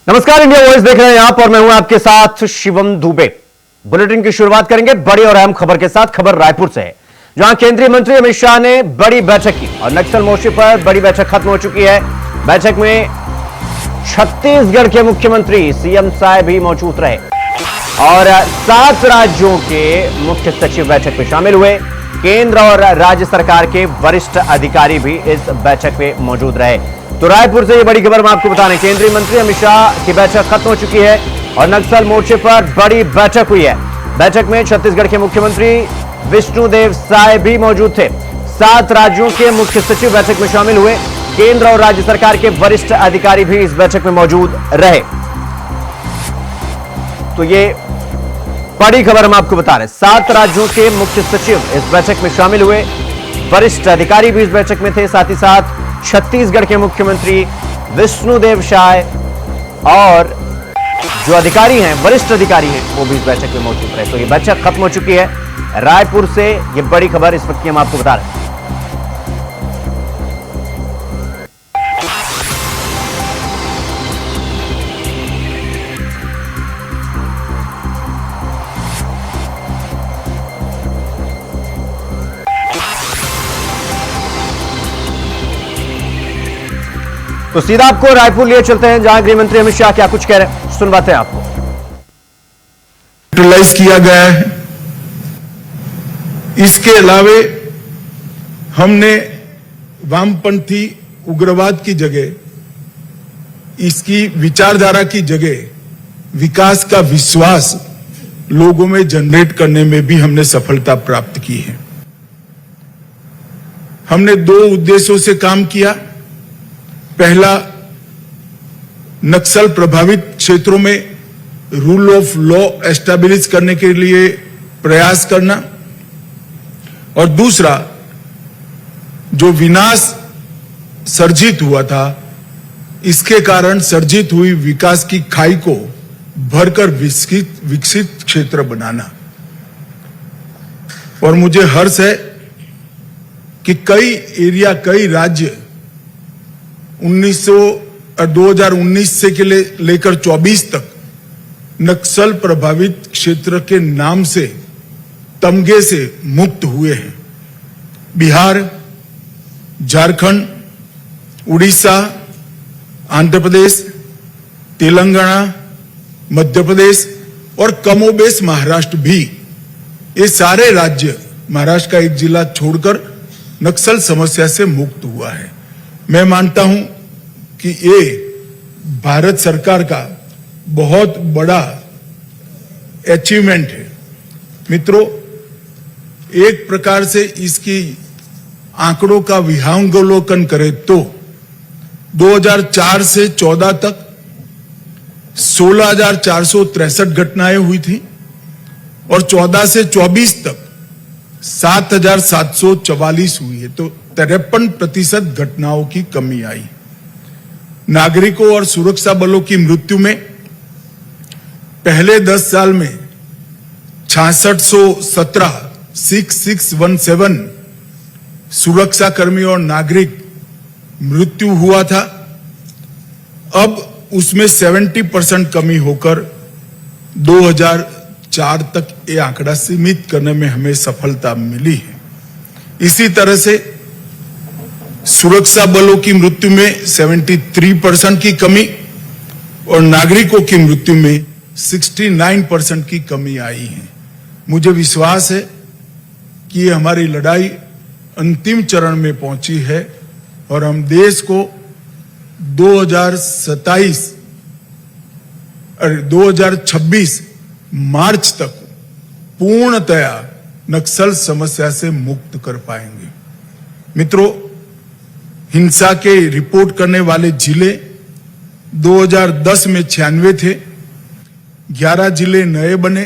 नमस्कार, India voice देख रहे हैं आप और मैं हूं आपके साथ शिवम दुबे। बुलेटिन की शुरुआत करेंगे बड़ी और अहम खबर के साथ। खबर रायपुर से है, जहां केंद्रीय मंत्री अमित शाह ने बड़ी बैठक की और नक्सल मोर्चे पर बड़ी बैठक खत्म हो चुकी है। बैठक में छत्तीसगढ़ के मुख्यमंत्री सीएम साहब भी मौजूद रहे और 7 राज्यों के मुख्य सचिव बैठक में शामिल हुए। केंद्र और राज्य सरकार के वरिष्ठ अधिकारी भी इस बैठक में मौजूद रहे। तो रायपुर से ये बड़ी खबर हम आपको बता रहे हैं, केंद्रीय मंत्री अमित शाह की बैठक खत्म हो चुकी है और नक्सल मोर्चे पर बड़ी बैठक हुई है। बैठक में छत्तीसगढ़ के मुख्यमंत्री विष्णुदेव साय भी मौजूद थे। 7 राज्यों के मुख्य सचिव बैठक में शामिल हुए। केंद्र और राज्य सरकार के वरिष्ठ अधिकारी भी इस बैठक में मौजूद रहे। तो ये बड़ी खबर हम आपको बता रहे हैं, 7 राज्यों के मुख्य सचिव इस बैठक में शामिल हुए। वरिष्ठ अधिकारी भी इस बैठक में थे। साथ ही साथ छत्तीसगढ़ के मुख्यमंत्री विष्णुदेव साय और जो अधिकारी हैं, वरिष्ठ अधिकारी हैं, वो भी इस बैठक में मौजूद रहे। तो ये बैठक खत्म हो चुकी है। रायपुर से ये बड़ी खबर इस वक्त की हम आपको बता रहे हैं। तो सीधा आपको रायपुर लिए चलते हैं, जहां गृह मंत्री अमित शाह क्या कुछ कह रहे हैं, सुनवाते हैं आपको। यूटिलाइज किया गया है। इसके अलावे हमने वामपंथी उग्रवाद की जगह, इसकी विचारधारा की जगह विकास का विश्वास लोगों में जनरेट करने में भी हमने सफलता प्राप्त की है। हमने 2 उद्देश्यों से काम किया। पहला, नक्सल प्रभावित क्षेत्रों में रूल ऑफ लॉ एस्टैब्लिश करने के लिए प्रयास करना और दूसरा, जो विनाश सर्जित हुआ था, इसके कारण सर्जित हुई विकास की खाई को भरकर विकसित क्षेत्र बनाना। और मुझे हर्ष है कि कई राज्य 2019 से लेकर 24 तक नक्सल प्रभावित क्षेत्र के नाम से, तमगे से मुक्त हुए हैं। बिहार, झारखंड, उड़ीसा, आंध्र प्रदेश, तेलंगाना, मध्य प्रदेश और कमोबेश महाराष्ट्र भी, ये सारे राज्य महाराष्ट्र का एक जिला छोड़कर नक्सल समस्या से मुक्त हुआ है। मैं मानता हूं कि ये भारत सरकार का बहुत बड़ा अचीवमेंट है। मित्रों, एक प्रकार से इसकी आंकड़ों का विहंगावलोकन करें तो 2004 से 14 तक 16,463 घटनाएं हुई थी और 14 से 24 तक 7,744 हुई है। तो 53% घटनाओं की कमी आई। नागरिकों और सुरक्षा बलों की मृत्यु में पहले 10 साल में 6617 सुरक्षा कर्मी और नागरिक मृत्यु हुआ था। अब उसमें 70% कमी होकर 2004 तक ये आंकड़ा सीमित करने में हमें सफलता मिली है। इसी तरह से सुरक्षा बलों की मृत्यु में 73% की कमी और नागरिकों की मृत्यु में 69% की कमी आई है। मुझे विश्वास है कि हमारी लड़ाई अंतिम चरण में पहुंची है और हम देश को 2026 मार्च तक पूर्णतया नक्सल समस्या से मुक्त कर पाएंगे। मित्रों, हिंसा के रिपोर्ट करने वाले जिले 2010 में 96 थे, 11 जिले नए बने,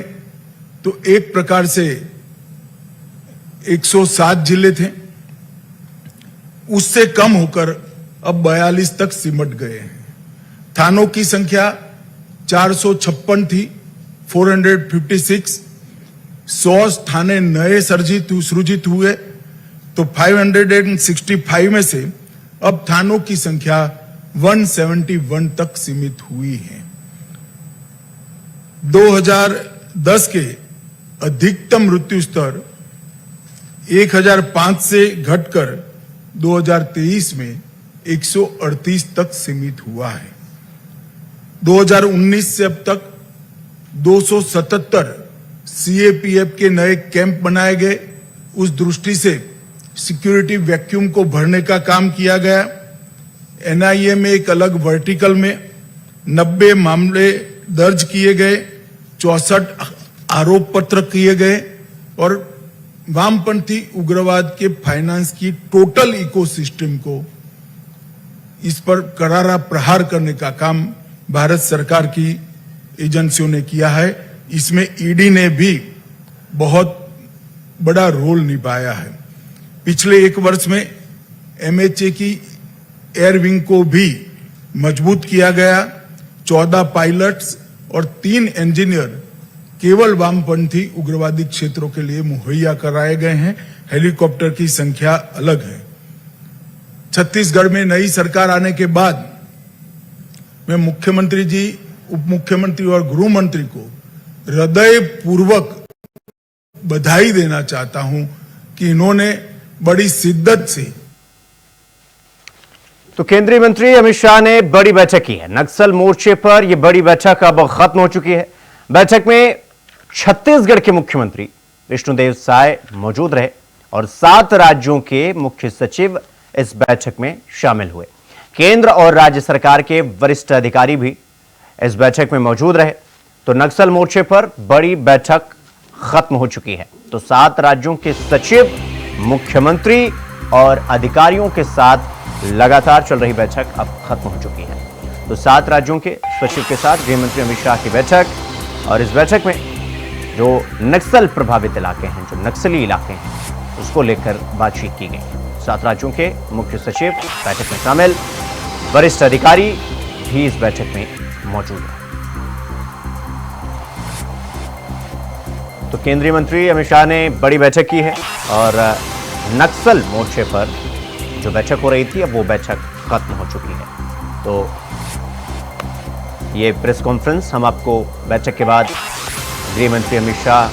तो एक प्रकार से 107 जिले थे। उससे कम होकर अब 42 तक सिमट गए हैं। थानों की संख्या 456 थी, 456। 100 थाने नए सृजित हुए, तो 565 में से अब थानों की संख्या 171 तक सीमित हुई है। 2010 के अधिकतम मृत्यु स्तर 1005 से घटकर 2023 में 138 तक सीमित हुआ है। 2019 से अब तक 277 सीएपीएफ के नए कैंप बनाए गए। उस दृष्टि से सिक्योरिटी वैक्यूम को भरने का काम किया गया। एनआईए में एक अलग वर्टिकल में 90 मामले दर्ज किए गए, 64 आरोप पत्र किए गए और वामपंथी उग्रवाद के फाइनेंस की टोटल इकोसिस्टम को इस पर करारा प्रहार करने का काम भारत सरकार की एजेंसियों ने किया है। इसमें ईडी ने भी बहुत बड़ा रोल निभाया है। पिछले एक वर्ष में एमएचए की एयर विंग को भी मजबूत किया गया। 14 पायलट्स और 3 इंजीनियर केवल वामपंथी उग्रवादी क्षेत्रों के लिए मुहैया कराए गए हैं। हेलीकॉप्टर की संख्या अलग है। छत्तीसगढ़ में नई सरकार आने के बाद मैं मुख्यमंत्री जी, उप मुख्यमंत्री और गृह मंत्री को हृदयपूर्वक बधाई देना चाहता हूं कि इन्होंने बड़ी शिद्दत से। तो केंद्रीय मंत्री अमित शाह ने बड़ी बैठक की है नक्सल मोर्चे पर। यह बड़ी बैठक अब खत्म हो चुकी है। बैठक में छत्तीसगढ़ के मुख्यमंत्री विष्णुदेव साय मौजूद रहे और 7 राज्यों के मुख्य सचिव इस बैठक में शामिल हुए। केंद्र और राज्य सरकार के वरिष्ठ अधिकारी भी इस बैठक में मौजूद रहे। तो नक्सल मोर्चे पर बड़ी बैठक खत्म हो चुकी है। तो 7 राज्यों के सचिव, मुख्यमंत्री और अधिकारियों के साथ लगातार चल रही बैठक अब खत्म हो चुकी है। तो 7 राज्यों के सचिव के साथ गृह मंत्री अमित शाह की बैठक, और इस बैठक में जो नक्सल प्रभावित इलाके हैं, जो नक्सली इलाके हैं, उसको लेकर बातचीत की गई। 7 राज्यों के मुख्य सचिव बैठक में शामिल, वरिष्ठ अधिकारी भी इस बैठक में मौजूद हैं। तो केंद्रीय मंत्री अमित शाह ने बड़ी बैठक की है और नक्सल मोर्चे पर जो बैठक हो रही थी अब वो बैठक खत्म हो चुकी है। तो ये प्रेस कॉन्फ्रेंस हम आपको बैठक के बाद गृह मंत्री अमित शाह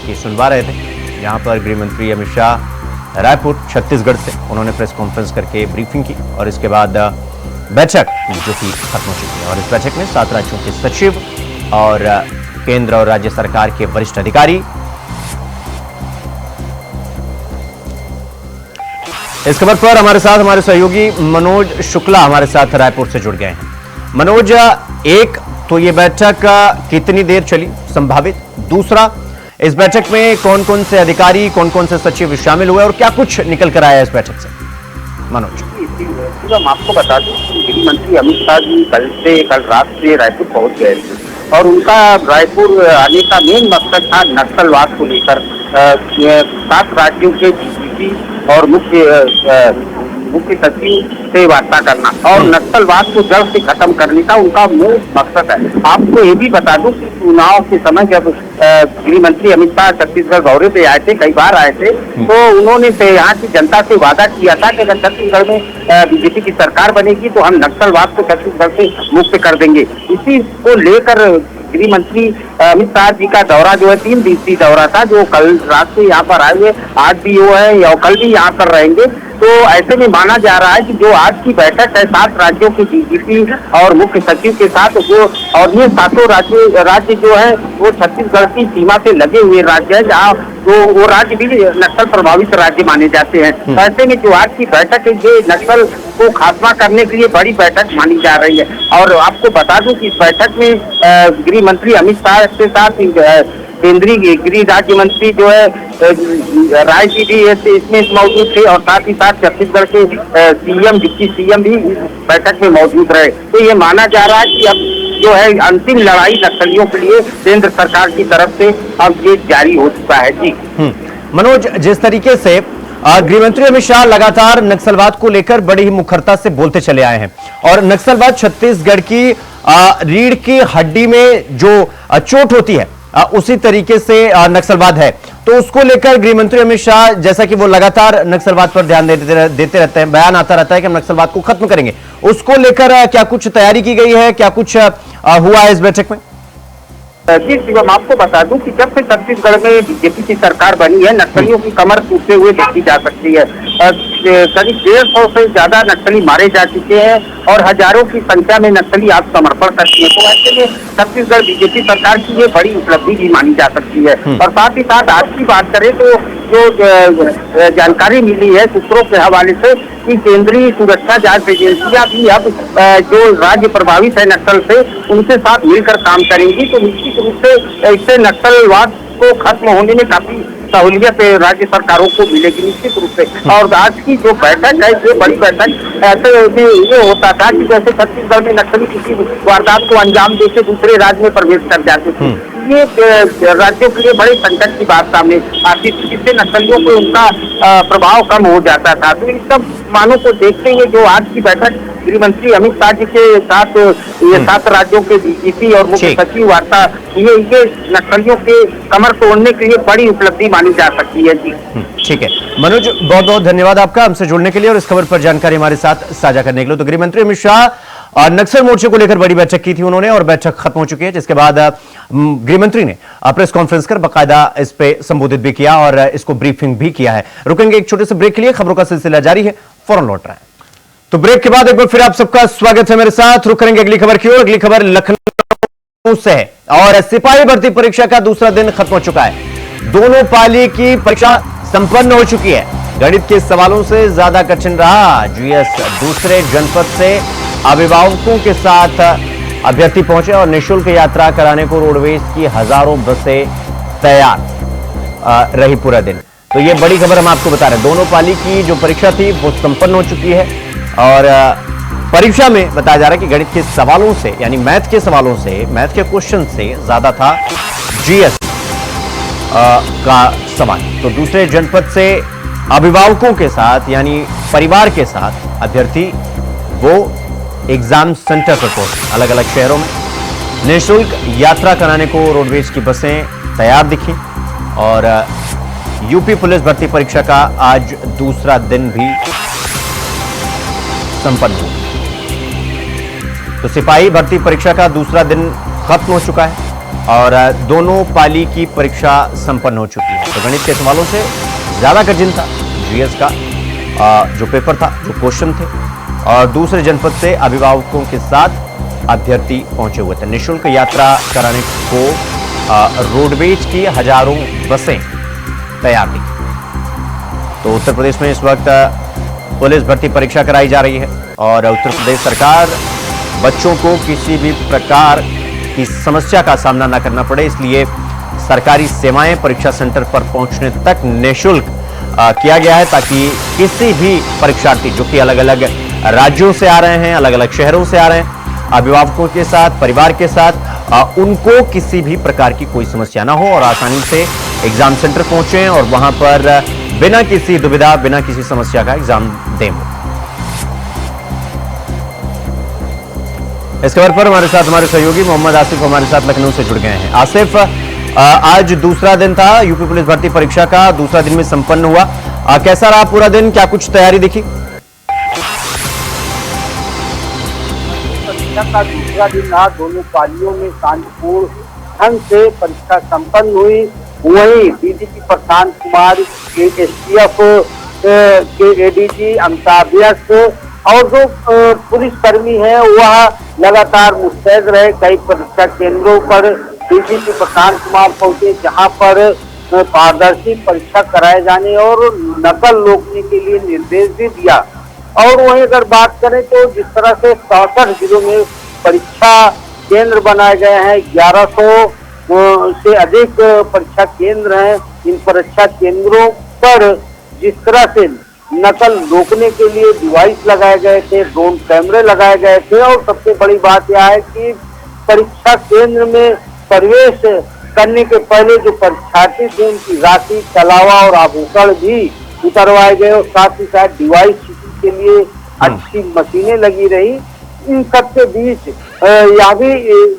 की सुनवा रहे थे, जहां पर गृह मंत्री अमित शाह रायपुर छत्तीसगढ़ से उन्होंने प्रेस कॉन्फ्रेंस करके ब्रीफिंग की और इसके बाद बैठक जो कि खत्म हो चुकी है। और इस बैठक में 7 राज्यों के सचिव और केंद्र और राज्य सरकार के वरिष्ठ अधिकारी। इस खबर पर हमारे साथ हमारे सहयोगी मनोज शुक्ला हमारे साथ रायपुर से जुड़ गए हैं। मनोज, एक तो ये बैठक कितनी देर चली संभावित, दूसरा इस बैठक में कौन कौन से अधिकारी, कौन कौन से सचिव शामिल हुए और क्या कुछ निकल कर आया इस बैठक से? मनोज, हम आपको बता दें गृह मंत्री अमित शाह जी कल रात से रायपुर पहुंच गए थे और उनका रायपुर आने का मेन मकसद था नक्सलवाद को लेकर 7 राज्यों के डीजीपी और मुख्य सचिव से वार्ता करना और नक्सलवाद को जड़ से खत्म करने का उनका मूल मकसद है। आपको ये भी बता दूं कि चुनाव के समय जब गृह मंत्री अमित शाह छत्तीसगढ़ दौरे पे आए थे, कई बार आए थे, तो उन्होंने यहाँ की जनता से वादा किया था कि अगर छत्तीसगढ़ में बीजेपी की सरकार बनेगी तो हम नक्सलवाद को छत्तीसगढ़ से मुक्त कर देंगे। इसी को लेकर गृह मंत्री अमित शाह जी का दौरा जो है 3 दिवसीय दौरा था, जो कल रात से यहाँ पर आए हुए, आज भी वो है और कल भी यहाँ पर रहेंगे। तो ऐसे में माना जा रहा है कि जो आज की बैठक है 7 राज्यों के डीजीपी और मुख्य सचिव के साथ, जो और ये 7 राज्य जो है वो छत्तीसगढ़ की सीमा से लगे हुए राज्य है, जहाँ तो वो राज्य भी नक्सल प्रभावित राज्य माने जाते हैं। तो ऐसे में जो आज की बैठक है ये नक्सल को खात्मा करने के लिए बड़ी बैठक मानी जा रही है। और आपको बता दूं कि इस बैठक में गृह मंत्री अमित शाह के साथ केंद्रीय गृह राज्य मंत्री जो है राय जी भी इसमें मौजूद थे और साथ ही साथ छत्तीसगढ़ के सीएम, डिप्टी सीएम भी इस बैठक में मौजूद रहे। तो ये माना जा रहा है कि अब जो है अंतिम लड़ाई नक्सलियों के लिए केंद्र सरकार की तरफ से अब ये जारी हो चुका है। जी मनोज, जिस तरीके से गृह मंत्री अमित शाह लगातार नक्सलवाद को लेकर बड़ी ही मुखरता से बोलते चले आए हैं और नक्सलवाद छत्तीसगढ़ की रीढ़ की हड्डी में जो चोट होती है उसी तरीके से नक्सलवाद है, तो उसको लेकर गृह मंत्री अमित शाह जैसा कि वो लगातार नक्सलवाद पर ध्यान देते रहते हैं, बयान आता रहता है कि हम नक्सलवाद को खत्म करेंगे, उसको लेकर क्या कुछ तैयारी की गई है, क्या कुछ हुआ है इस बैठक में? जी शिवम, आपको बता दूं कि जब से छत्तीसगढ़ में बीजेपी की सरकार बनी है, नक्सलियों की कमर टूटते हुए देखी जा सकती है। करीब 150 से ज्यादा नक्सली मारे जा चुके हैं और हजारों की संख्या में नक्सली आत्मसमर्पण करती है। तो ऐसे में छत्तीसगढ़ बीजेपी सरकार की ये बड़ी उपलब्धि भी मानी जा सकती है। और साथ ही साथ आज की बात करें तो जो जानकारी मिली है सूत्रों के हवाले से कि केंद्रीय सुरक्षा जांच एजेंसियां भी अब जो राज्य प्रभावित है नक्सल से, उनके साथ मिलकर काम करेंगी। तो निश्चित रूप से इससे नक्सलवाद को खत्म होने में काफी सहूलियत राज्य सरकारों को मिलेगी निश्चित रूप से। और आज की जो बैठक है, ये बड़ी बैठक ऐसे में ये होता था कि जैसे छत्तीसगढ़ में नक्सली किसी वारदात को अंजाम देके दूसरे राज्य में प्रवेश कर जाते थे। ये राज्यों के लिए बड़े संकट की बात सामने आती थी, जिससे नक्सलियों को उनका प्रभाव कम हो जाता था। तो इन सब मानों को देखते हुए जो आज की बैठक गृह मंत्री अमित शाह जी के साथ ये 7 राज्यों के डीजीपी और मुख्य सचिव वार्ता, ये नक्सलियों के कमर तोड़ने के लिए बड़ी उपलब्धि मानी जा सकती है। जी ठीक है मनोज, बहुत बहुत धन्यवाद आपका हमसे जुड़ने के लिए और इस खबर पर जानकारी हमारे साथ साझा करने के लिए। तो गृह मंत्री अमित शाह नक्सल मोर्चे को लेकर बड़ी बैठक की थी उन्होंने, और बैठक खत्म हो चुकी है, जिसके बाद गृह मंत्री ने प्रेस कॉन्फ्रेंस कर बाकायदा इस पे संबोधित भी किया और इसको ब्रीफिंग भी किया है। रुकेंगे एक छोटे से ब्रेक के लिए, खबरों का सिलसिला जारी है, फौरन लौट रहे हैं। तो ब्रेक के बाद एक बार फिर आप सबका स्वागत है मेरे साथ। रुक करेंगे अगली खबर की ओर। अगली खबर लखनऊ से है और सिपाही भर्ती परीक्षा का दूसरा दिन खत्म हो चुका है। दोनों पाली की परीक्षा संपन्न हो चुकी है। गणित के सवालों से ज्यादा कठिन रहा जीएस। दूसरे जनपद से अभिभावकों के साथ अभ्यर्थी पहुंचे और निःशुल्क यात्रा कराने को रोडवेज की हजारों बसें तैयार रही पूरा दिन। तो ये बड़ी खबर हम आपको बता रहे हैं। दोनों पाली की जो परीक्षा थी वो संपन्न हो चुकी है और परीक्षा में बताया जा रहा है कि गणित के सवालों से, यानी मैथ के सवालों से, मैथ के क्वेश्चन से ज्यादा था जीएस का सवाल। तो दूसरे जनपद से अभिभावकों के साथ, यानी परिवार के साथ अभ्यर्थी वो एग्जाम सेंटर पर पहुंचे। अलग अलग शहरों में निःशुल्क यात्रा कराने को रोडवेज की बसें तैयार दिखी और यूपी पुलिस भर्ती परीक्षा का आज दूसरा दिन भी संपन्न हुआ। तो सिपाही भर्ती परीक्षा का दूसरा दिन खत्म हो चुका है और दोनों पाली की परीक्षा संपन्न हो चुकी है। तो गणित के सवालों से ज्यादा कठिन था जीएस का जो पेपर था, जो क्वेश्चन थे, और दूसरे जनपद से अभिभावकों के साथ अभ्यर्थी पहुंचे हुए थे। निःशुल्क यात्रा कराने को रोडवेज की हजारों बसें तैयार थी। तो उत्तर प्रदेश में इस वक्त पुलिस भर्ती परीक्षा कराई जा रही है और उत्तर प्रदेश सरकार बच्चों को किसी भी प्रकार की समस्या का सामना न करना पड़े, इसलिए सरकारी सेवाएं परीक्षा सेंटर पर पहुंचने तक निःशुल्क किया गया है, ताकि किसी भी परीक्षार्थी जो कि अलग अलग राज्यों से आ रहे हैं, अलग अलग शहरों से आ रहे हैं, अभिभावकों के साथ, परिवार के साथ, उनको किसी भी प्रकार की कोई समस्या ना हो और आसानी से एग्जाम सेंटर पहुंचे और वहां पर बिना किसी दुविधा, बिना किसी समस्या का एग्जाम दें। इस खबर पर हमारे साथ हमारे सहयोगी मोहम्मद आसिफ हमारे साथ लखनऊ से जुड़ गए हैं। आसिफ, आज दूसरा दिन था यूपी पुलिस भर्ती परीक्षा का, दूसरा दिन में संपन्न हुआ। कैसा रहा पूरा दिन, क्या कुछ तैयारी दिखी? परीक्षा का दूसरा दिन रहा। दोनों पालियों में शांतिपूर्ण ढंग से परीक्षा संपन्न हुई। वहीं डीजीपी प्रशांत कुमार, एसटीएफ के एडीजी अमिताभ व्यस्त और जो पुलिसकर्मी है वह लगातार मुस्तैद रहे। कई परीक्षा केंद्रों पर डीजीपी प्रशांत कुमार पहुंचे, जहां पर पारदर्शी परीक्षा कराए जाने और नकल रोकने के लिए निर्देश भी दिया। और वहीं अगर बात करें तो जिस तरह से 64 जिलों में परीक्षा केंद्र बनाए गए हैं, 1100 से अधिक परीक्षा केंद्र हैं। इन परीक्षा केंद्रों पर जिस तरह से नकल रोकने के लिए डिवाइस लगाए गए थे, ड्रोन कैमरे लगाए गए थे और सबसे बड़ी बात यह है कि परीक्षा केंद्र में प्रवेश करने के पहले जो परीक्षार्थी थे उनकी राशि, चलावा और आभूषण भी उतरवाए गए और साथ ही साथ डिवाइस के लिए अच्छी मशीनें लगी रही। इन सबके बीच यह भी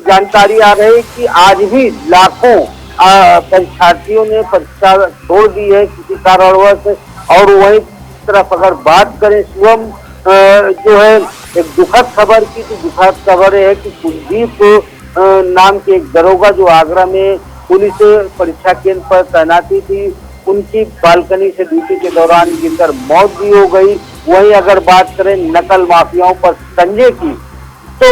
जानकारी आ रही कि आज भी लाखों परीक्षार्थियों ने परीक्षा छोड़ दी है किसी कारणवश। और वहीं तरफ अगर बात करें शिवम, जो है एक दुखद खबर की, तो दुखद खबर है कि कुलदीप नाम के एक दरोगा जो आगरा में पुलिस परीक्षा केंद्र पर तैनाती थी, उनकी बालकनी से ड्यूटी के दौरान गिरकर मौत भी हो गई। वहीं अगर बात करें नकल माफियाओं पर संजय की, तो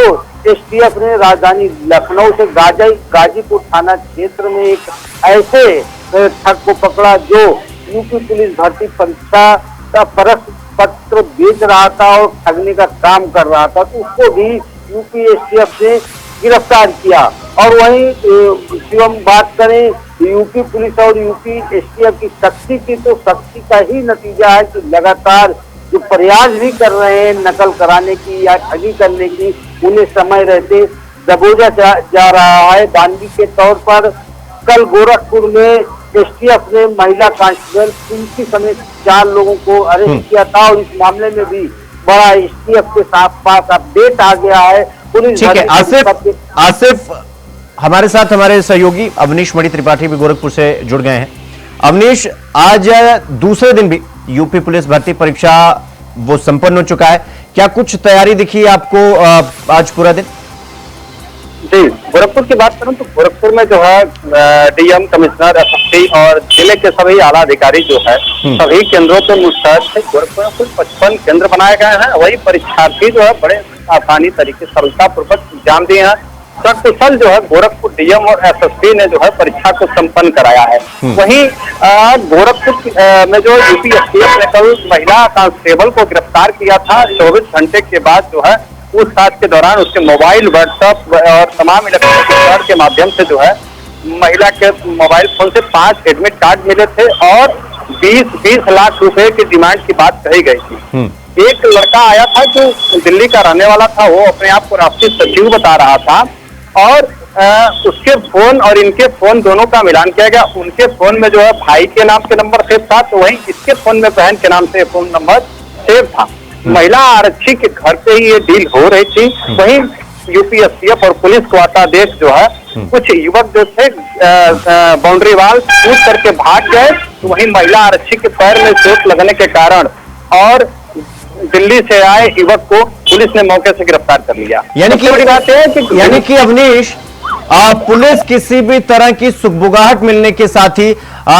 एसटीएफ ने राजधानी लखनऊ से गाजीपुर थाना क्षेत्र में एक ऐसे ठग को पकड़ा जो यूपी पुलिस भर्ती परीक्षा का प्रश्न पत्र बेच रहा था और ठगने का काम कर रहा था, तो उसको भी यूपी एसटीएफ ने गिरफ्तार किया। और वहीं शिवम बात करें यूपी पुलिस और यूपी एसटीएफ की सख्ती की, तो सख्ती का ही नतीजा है कि लगातार जो प्रयास भी कर रहे हैं नकल कराने की या ठगी करने की, उन्हें समय रहते दबोचा जा रहा है। बानगी के तौर पर कल गोरखपुर में एसटीएफ ने महिला कांस्टेबल पिंकी समेत 4 लोगों को अरेस्ट किया था और इस मामले में भी बड़ा एसटीएफ के पास अपडेट आ गया है। पुलिस ठीक है, आसिफ हमारे साथ हमारे सहयोगी अवनीश मणि त्रिपाठी भी गोरखपुर से जुड़ गए हैं। अवनीश, आज दूसरे दिन भी यूपी पुलिस भर्ती परीक्षा वो संपन्न हो चुका है, क्या कुछ तैयारी दिखी आपको आज पूरा दिन? जी, गोरखपुर की बात करूं तो गोरखपुर में जो है डीएम, कमिश्नर, एसएसपी और जिले के सभी आला अधिकारी जो है सभी केंद्रों पर मुस्तैद थे। गोरखपुर में कुल 55 केंद्र बनाए गए हैं। वही परीक्षार्थी जो है बड़े आसानी तरीके सरलता पूर्वक एग्जाम दिए हैं। सकुशल जो है गोरखपुर डीएम और एसएसपी ने जो है परीक्षा को संपन्न कराया है। वहीं गोरखपुर में जो यूपी एसटीएफ ने कल महिला कांस्टेबल को गिरफ्तार किया था। 24 घंटे के बाद जो है पूछताछ के दौरान उसके मोबाइल, व्हाट्सएप और तमाम इलेक्ट्रॉनिक के माध्यम से जो है महिला के मोबाइल फोन से 5 एडमिट कार्ड मिले थे और 20 लाख रुपए की डिमांड की बात कही गई थी। एक लड़का आया था जो दिल्ली का रहने वाला था, वो अपने आप को राष्ट्रीय सचिव बता रहा था और उसके फोन और इनके फोन दोनों का मिलान किया गया। उनके फोन में जो है भाई के नाम के नंबर सेव था, तो वहीं इसके फोन में बहन के नाम से फोन नंबर सेव था। महिला आरक्षी के घर पे ही ये डील हो रही थी। वहीं यूपी एसटीएफ और पुलिस को आता देख जो है कुछ युवक जो थे बाउंड्री वाल कूद करके भाग गए, तो वहीं महिला आरक्षी के पैर में चोट लगने के कारण और दिल्ली से आए युवक को पुलिस ने मौके से गिरफ्तार कर लिया। यानी कि अवनीश, पुलिस किसी भी तरह की सुगबुगाहट मिलने के साथ ही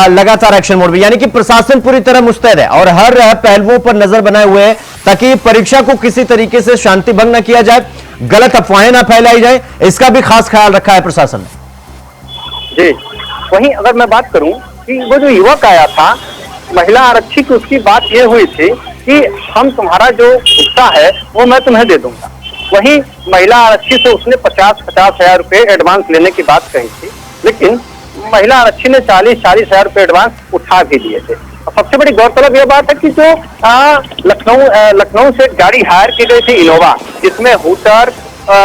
लगातार एक्शन मोड में, यानी कि प्रशासन पूरी तरह मुस्तैद है और हर पहलुओं पर नजर बनाए हुए है ताकि परीक्षा को किसी तरीके से शांति भंग न किया जाए, गलत अफवाहें ना फैलाई जाए, इसका भी खास ख्याल रखा है प्रशासन ने। जी, वहीं अगर मैं बात करूं कि वो जो युवक आया था महिला आरक्षी की, उसकी बात ये हुई थी कि हम तुम्हारा जो हिस्सा है वो मैं तुम्हें दे दूंगा। वहीं महिला आरक्षी से उसने 50 हजार रुपए एडवांस लेने की बात कही थी, लेकिन महिला आरक्षी ने 40 हजार रुपए एडवांस उठा भी दिए थे। सबसे बड़ी गौरतलब यह बात है कि जो लखनऊ से गाड़ी हायर की गई थी इनोवा, जिसमें हूटर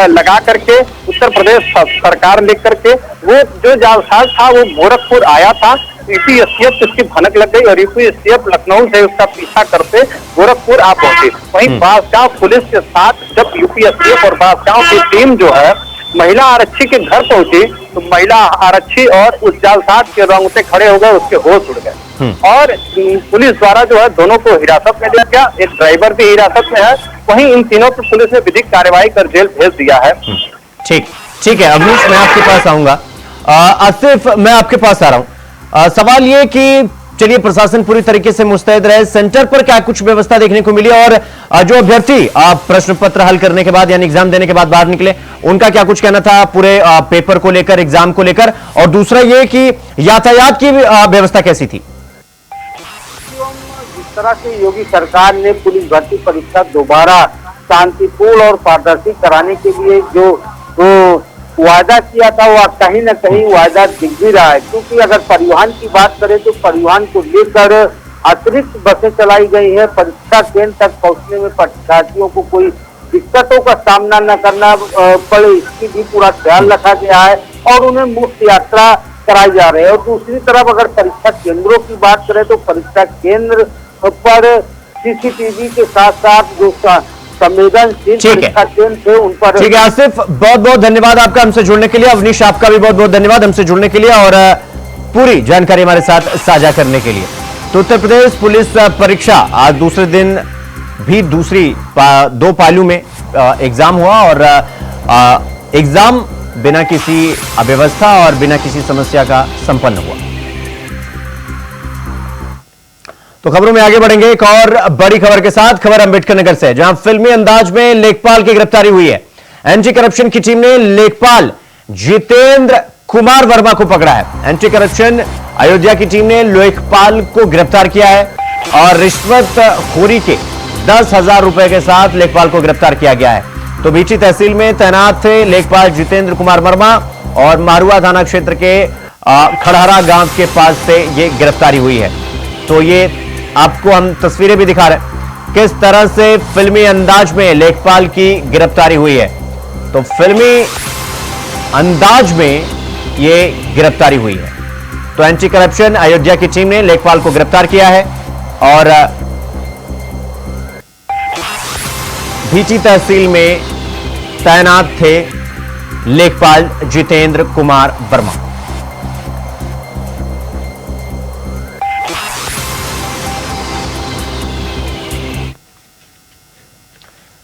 लगा करके उत्तर प्रदेश सरकार लिख करके वो जो जालसाज था वो गोरखपुर आया था। यूपी एसटीएफ से उसकी भनक लग गई और यूपी एसटीएफ लखनऊ से उसका पीछा करते गोरखपुर आ पहुंची। वहीं बांसगांव पुलिस के साथ जब यूपी एसटीएफ और बांसगांव की टीम जो है महिला आरक्षी के घर पहुंची, तो महिला आरक्षी और उस जालसाज के रोंगटे खड़े हो गए, उसके होश उड़ गए और पुलिस द्वारा जो है दोनों को हिरासत में लिया गया। एक ड्राइवर भी हिरासत में है। वहीं इन तीनों पर पुलिस ने विधिक कार्रवाई कर जेल भेज दिया है। ठीक है अवनीश, मैं आपके पास आऊंगा। आसिफ, मैं आपके पास आ रहा हूं। सवाल ये कि चलिए प्रशासन पूरी तरीके से मुस्तैद रहे, सेंटर पर क्या कुछ व्यवस्था देखने को मिली और जो अभ्यर्थी प्रश्न पत्र हल करने के बाद यानी एग्जाम देने के बाद बाहर निकले, उनका क्या कुछ कहना था पूरे पेपर को लेकर, एग्जाम को लेकर? और दूसरा ये कि यातायात की व्यवस्था कैसी थी? जिस तरह से योगी सरकार ने पुलिस भर्ती परीक्षा दोबारा शांतिपूर्ण और पारदर्शी कराने के लिए जो वायदा किया था, वह कहीं न कहीं वायदा दिख भी रहा है। क्योंकि अगर परिवहन की बात करें तो परिवहन को लेकर अतिरिक्त बसें चलाई गई है। परीक्षा केंद्र तक पहुंचने में परीक्षार्थियों को कोई दिक्कतों का सामना न करना पड़े, इसकी भी पूरा ख्याल रखा गया है और उन्हें मुफ्त यात्रा कराई जा रही है। और दूसरी तरफ अगर परीक्षा केंद्रों की बात करें तो परीक्षा केंद्र पर सीसीटीवी के साथ साथ जो संवेदनशील परीक्षा केंद्र थे उन पर। ठीक है आसिफ, बहुत बहुत धन्यवाद आपका हमसे जुड़ने के लिए। अवनीश, आपका भी बहुत बहुत धन्यवाद हमसे जुड़ने के लिए और पूरी जानकारी हमारे साथ साझा करने के लिए। तो उत्तर प्रदेश पुलिस परीक्षा आज दूसरे दिन भी दो पालियों में एग्जाम हुआ और एग्जाम बिना किसी अव्यवस्था और बिना किसी समस्या का संपन्न हुआ। तो खबरों में आगे बढ़ेंगे एक और बड़ी खबर के साथ। खबर अंबेडकर नगर से, जहां फिल्मी अंदाज में लेखपाल की गिरफ्तारी हुई है। एंटी करप्शन की टीम ने लेखपाल जितेंद्र कुमार वर्मा को पकड़ा है। एंटी करप्शन अयोध्या की टीम ने लेखपाल को गिरफ्तार किया है और रिश्वत खोरी के 10,000 रुपए के साथ लेखपाल को गिरफ्तार किया गया है। तो बीची तहसील में तैनात थे लेखपाल जितेंद्र कुमार वर्मा और मारुआ थाना क्षेत्र के खड़हरा गांव के पास से यह गिरफ्तारी हुई है। तो ये आपको हम तस्वीरें भी दिखा रहे हैं किस तरह से फिल्मी अंदाज में लेखपाल की गिरफ्तारी हुई है। तो फिल्मी अंदाज में यह गिरफ्तारी हुई है। तो एंटी करप्शन अयोध्या की टीम ने लेखपाल को गिरफ्तार किया है और भीची तहसील में तैनात थे लेखपाल जितेंद्र कुमार वर्मा।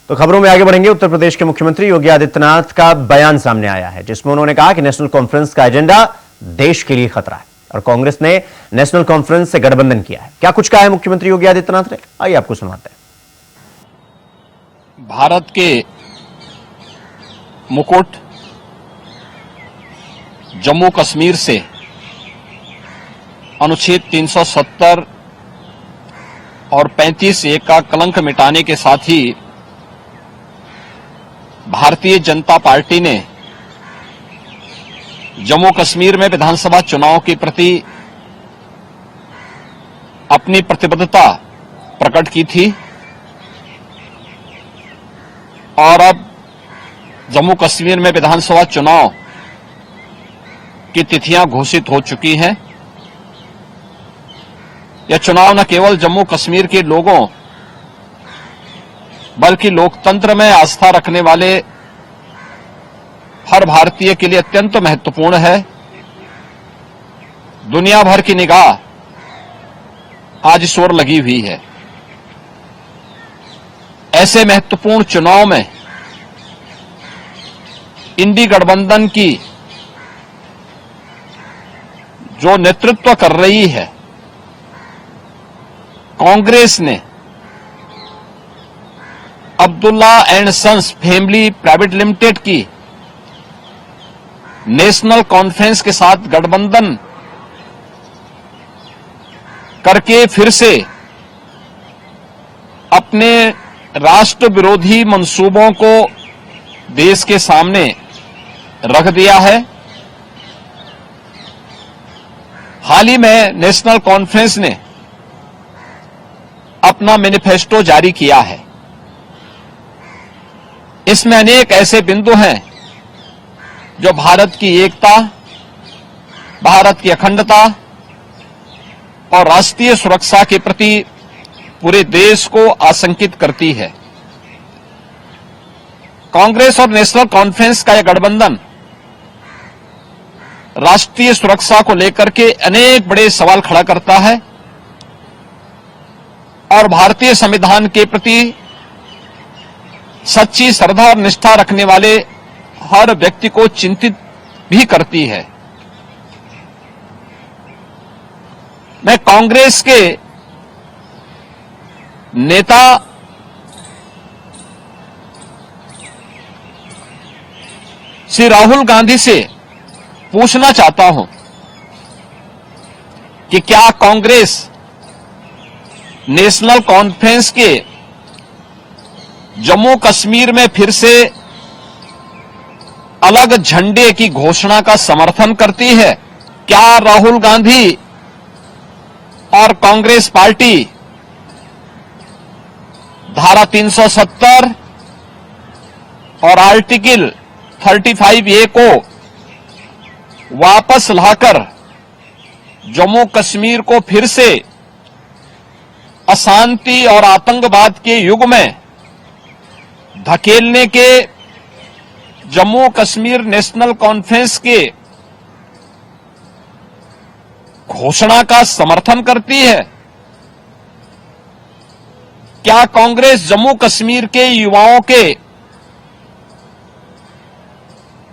तो खबरों में आगे बढ़ेंगे। उत्तर प्रदेश के मुख्यमंत्री योगी आदित्यनाथ का बयान सामने आया है, जिसमें उन्होंने कहा कि नेशनल कॉन्फ्रेंस का एजेंडा देश के लिए खतरा है और कांग्रेस ने नेशनल कॉन्फ्रेंस से गठबंधन किया है। क्या कुछ कहा है मुख्यमंत्री योगी आदित्यनाथ ने, आइए आपको सुनाते हैं। भारत के मुकुट जम्मू कश्मीर से अनुच्छेद 370 और 35(1) का कलंक मिटाने के साथ ही भारतीय जनता पार्टी ने जम्मू कश्मीर में विधानसभा चुनाव के प्रति अपनी प्रतिबद्धता प्रकट की थी और अब जम्मू कश्मीर में विधानसभा चुनाव की तिथियां घोषित हो चुकी हैं। यह चुनाव न केवल जम्मू कश्मीर के लोगों बल्कि लोकतंत्र में आस्था रखने वाले हर भारतीय के लिए अत्यंत महत्वपूर्ण है। दुनिया भर की निगाह आज इस ओर लगी हुई है। ऐसे महत्वपूर्ण चुनाव में इंडी गठबंधन की जो नेतृत्व कर रही है कांग्रेस ने Abdullah and sons family private limited की नेशनल कॉन्फ्रेंस के साथ गठबंधन करके फिर से अपने राष्ट्र विरोधी मंसूबों को देश के सामने रख दिया है। हाल ही में नेशनल कॉन्फ्रेंस ने अपना मैनिफेस्टो जारी किया है। इसमें अनेक ऐसे बिंदु हैं जो भारत की एकता, भारत की अखंडता और राष्ट्रीय सुरक्षा के प्रति पूरे देश को आशंकित करती है। कांग्रेस और नेशनल कॉन्फ्रेंस का यह गठबंधन राष्ट्रीय सुरक्षा को लेकर के अनेक बड़े सवाल खड़ा करता है और भारतीय संविधान के प्रति सच्ची श्रद्धा और निष्ठा रखने वाले हर व्यक्ति को चिंतित भी करती है। मैं कांग्रेस के नेता श्री राहुल गांधी से पूछना चाहता हूं कि क्या कांग्रेस नेशनल कॉन्फ्रेंस के जम्मू कश्मीर में फिर से अलग झंडे की घोषणा का समर्थन करती है? क्या राहुल गांधी और कांग्रेस पार्टी धारा 370 और आर्टिकल 35A को वापस लाकर जम्मू कश्मीर को फिर से अशांति और आतंकवाद के युग में धकेलने के जम्मू कश्मीर नेशनल कॉन्फ्रेंस के घोषणा का समर्थन करती है? क्या कांग्रेस जम्मू कश्मीर के युवाओं के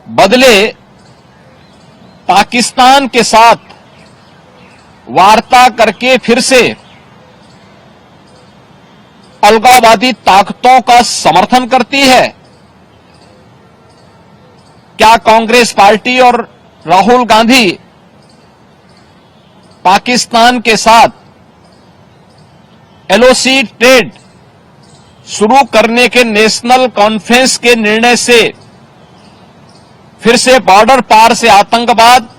बदले पाकिस्तान के साथ वार्ता करके फिर से अलगाववादी ताकतों का समर्थन करती है? क्या कांग्रेस पार्टी और राहुल गांधी पाकिस्तान के साथ एलओसी ट्रेड शुरू करने के नेशनल कॉन्फ्रेंस के निर्णय से फिर से बॉर्डर पार से आतंकवाद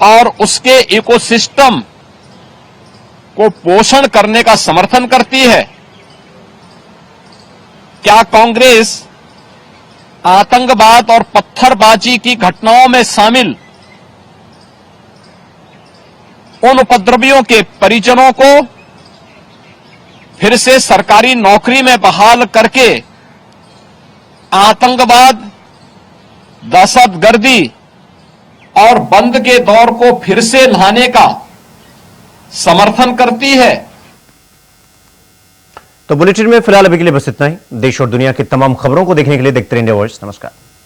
और उसके इकोसिस्टम को पोषण करने का समर्थन करती है? क्या कांग्रेस आतंकवाद और पत्थरबाजी की घटनाओं में शामिल उन उपद्रवियों के परिजनों को फिर से सरकारी नौकरी में बहाल करके आतंकवाद, दहशतगर्दी और बंद के दौर को फिर से लाने का समर्थन करती है? तो बुलेटिन में फिलहाल अभी के लिए बस इतना ही। देश और दुनिया की तमाम खबरों को देखने के लिए देखते रहिए इंडिया वॉइस। नमस्कार।